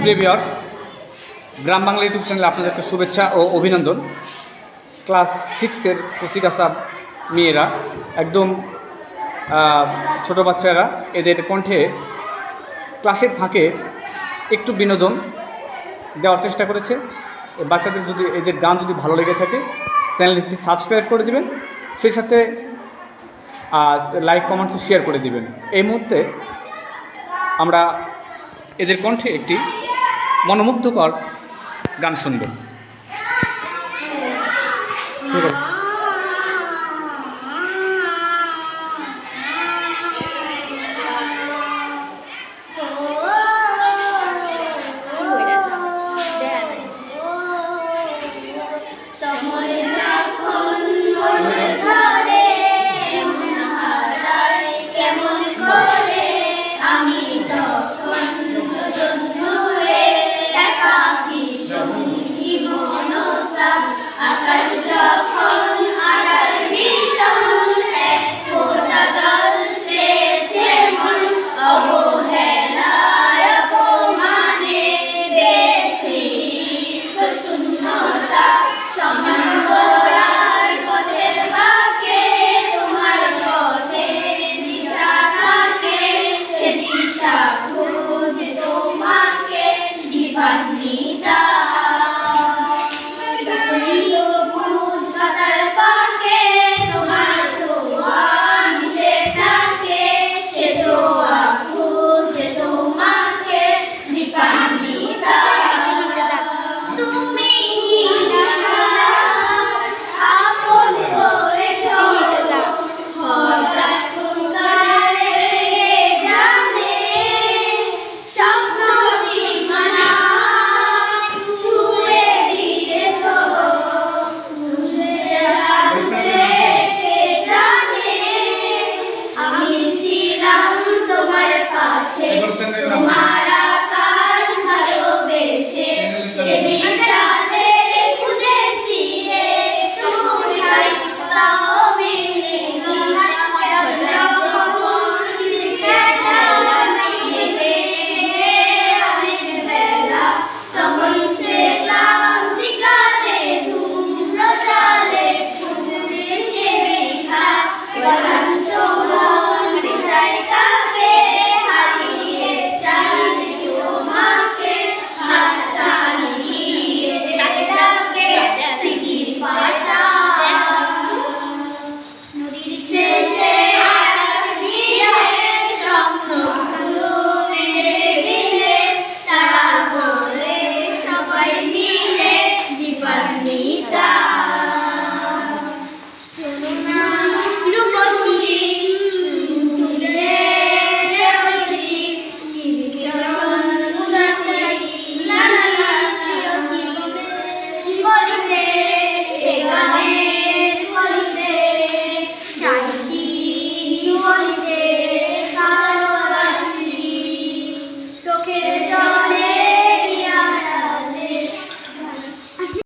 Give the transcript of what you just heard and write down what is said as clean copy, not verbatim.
সুপ্রিয় ভিউয়ার্স, গ্রাম বাংলা ইউটিউব চ্যানেলে আপনাদেরকে শুভেচ্ছা ও অভিনন্দন। ক্লাস 6-এর কচিকাঁচা মেয়েরা, একদম ছোট বাচ্চারা, এদের কণ্ঠে ক্লাসের ফাঁকে একটু বিনোদন দেওয়ার চেষ্টা করেছে। বাচ্চাদের যদি এদের গান যদি ভালো লেগে থাকে, চ্যানেলটি সাবস্ক্রাইব করে দিবেন, সেই সাথে লাইক কমেন্টস শেয়ার করে দিবেন। এই মুহূর্তে আমরা এদের কণ্ঠে একটি মনোমুগ্ধকর গান শুনব।